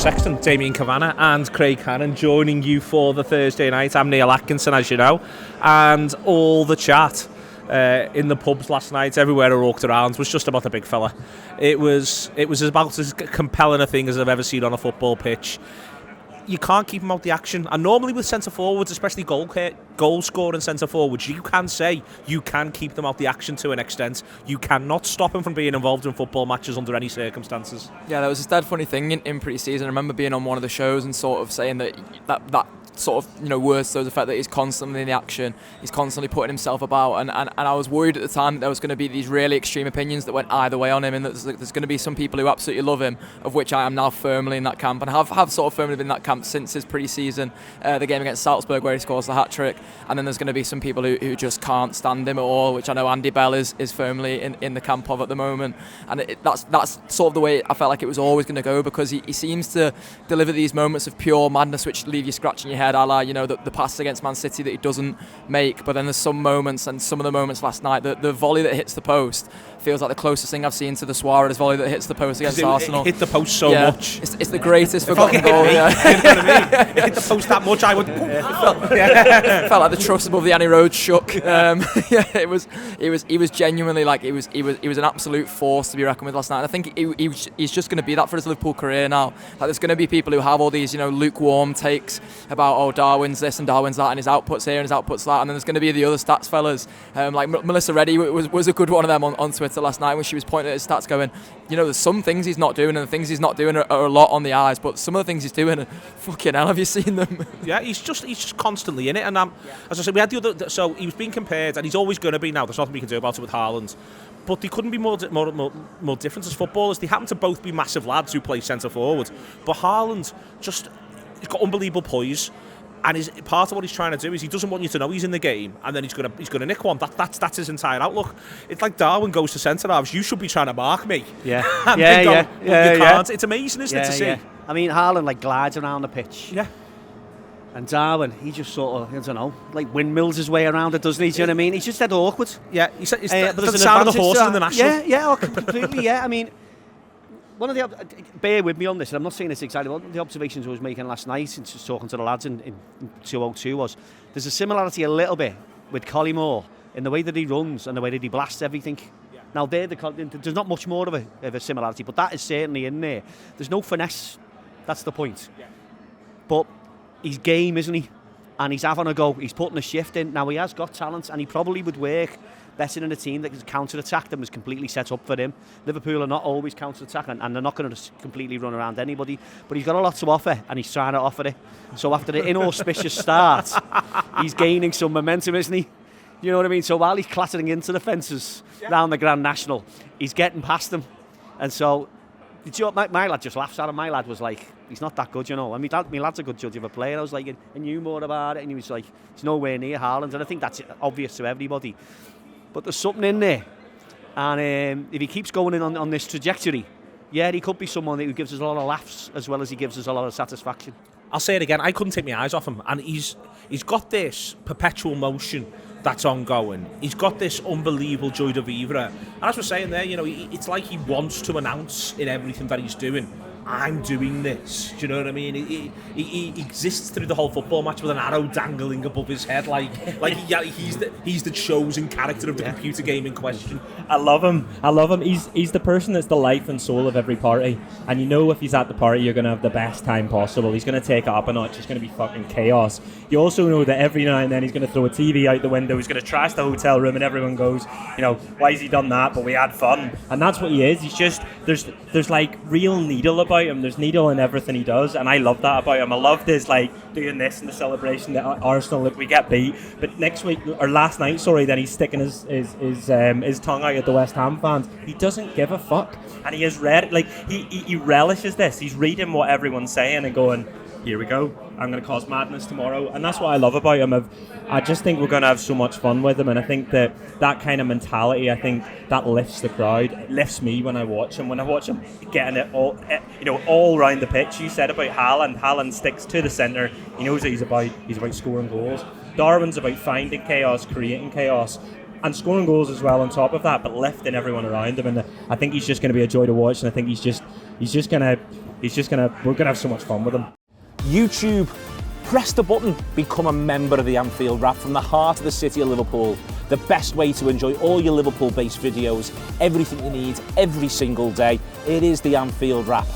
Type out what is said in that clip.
Sexton, Damian Kavanagh and Craig Hannan joining you for the Thursday night. I'm Neil Atkinson, as you know, and all the chat in the pubs last night, everywhere I walked around, was just about the big fella. It was about as compelling a thing as I've ever seen on a football pitch. You can't keep him out the action, and normally with centre forwards, especially goal scoring centre forwards, you can say you can keep them out the action to an extent. You cannot stop him from being involved in football matches under any circumstances. Yeah, there was this dead funny thing in pre-season. I remember being on one of the shows and sort of saying that sort of, words to the effect that he's constantly in the action, he's constantly putting himself about, and I was worried at the time that there was going to be these really extreme opinions that went either way on him, and that there's going to be some people who absolutely love him, of which I am now firmly in that camp, and have sort of firmly been in that camp since his pre-season, the game against Salzburg where he scores the hat-trick, and then there's going to be some people who just can't stand him at all, which I know Andy Bell is firmly in the camp of at the moment, and that's sort of the way I felt like it was always going to go, because he seems to deliver these moments of pure madness which leave you scratching your head, a la, the pass against Man City that he doesn't make. But then there's some moments, and some of the moments last night, the volley that hits the post feels like the closest thing I've seen to the Suarez volley that hits the post against Arsenal. It hit the post so much. It's the greatest forgotten goal. You know what I mean? It hit the post that much, I would... It felt like the truss above the Annie Road shook. It was genuinely like, he was an absolute force to be reckoned with last night. And I think he's just going to be that for his Liverpool career now. Like, there's going to be people who have all these lukewarm takes about, oh, Darwin's this and Darwin's that, and his output's here and his output's that, and then there's going to be the other stats fellas, like Melissa Reddy was a good one of them on Twitter last night, when she was pointing at his stats going, there's some things he's not doing, and the things he's not doing are a lot on the eyes, but some of the things he's doing are fucking hell, have you seen them? Yeah, he's just constantly in it, and as I said, we had the other, so he was being compared, and he's always going to be now, there's nothing we can do about it with Haaland, but they couldn't be more different as footballers. They happen to both be massive lads who play centre forward, but Haaland he's got unbelievable poise. And part of what he's trying to do is he doesn't want you to know he's in the game, and then he's gonna nick one. That's his entire outlook. It's like Darwin goes to centre halves. You should be trying to mark me. Yeah, and you can't. It's amazing, isn't it, to see? I mean, Haaland glides around the pitch. Yeah. And Darwin, he just sort of, I don't know, windmills his way around it, doesn't he? Do you know what I mean? He's just dead awkward. Yeah, he's the sound of the horse in the national. Yeah, completely. Yeah, I mean. One of the, bear with me on this, and I'm not saying this exactly, one of the observations I was making last night, and just talking to the lads in 202, was there's a similarity a little bit with Collymore in the way that he runs and the way that he blasts everything. Yeah. Now, there's not much more of a similarity, but that is certainly in there. There's no finesse, that's the point. Yeah. But he's game, isn't he? And he's having a go, he's putting a shift in. Now, he has got talent, and he probably would work better in a team that is counter-attack than was completely set up for him. Liverpool are not always counter-attack, and they're not going to completely run around anybody, but he's got a lot to offer, and he's trying to offer it. So after the inauspicious start, he's gaining some momentum, isn't he? You know what I mean? So while he's clattering into the fences round the Grand National, he's getting past them. And so, my lad just laughs at him. My lad was like, he's not that good, I mean, my lad's a good judge of a player. I was like, I knew more about it, and he was like, he's nowhere near Haaland, and I think that's obvious to everybody. But there's something in there, and if he keeps going in on this trajectory, he could be someone who gives us a lot of laughs as well as he gives us a lot of satisfaction. I'll say it again, I couldn't take my eyes off him, and he's got this perpetual motion that's ongoing. He's got this unbelievable joy de vivre, and as we're saying there, it's like he wants to announce in everything that he's doing, I'm doing this. Do you know what I mean? He exists through the whole football match with an arrow dangling above his head, like he's the chosen character of the computer game in question. I love him. He's the person that's the life and soul of every party, and if he's at the party, you're going to have the best time possible. He's going to take it up a notch. It's going to be fucking chaos. You also know that every now and then he's going to throw a TV out the window. He's going to trash the hotel room, and everyone goes, why has he done that? But we had fun, and that's what he is. He's just there's like real needle about him. There's needle in everything he does, and I love that about him. I loved his doing this in the celebration that Arsenal we get beat, but last night, then he's sticking his tongue out at the West Ham fans. He doesn't give a fuck, and he has read he relishes this. He's reading what everyone's saying and going, here we go, I'm going to cause madness tomorrow. And that's what I love about him. I just think we're going to have so much fun with him, and I think that kind of mentality, I think that lifts the crowd. It lifts me when I watch him getting it all around the pitch. You said about Haaland sticks to the centre. He knows that he's about scoring goals. Darwin's about finding chaos, creating chaos, and scoring goals as well on top of that, but lifting everyone around him. And I think he's just going to be a joy to watch, and I think he's just going to we're gonna have so much fun with him. YouTube, press the button, become a member of the Anfield Wrap from the heart of the city of Liverpool. The best way to enjoy all your Liverpool-based videos, everything you need, every single day. It is the Anfield Wrap.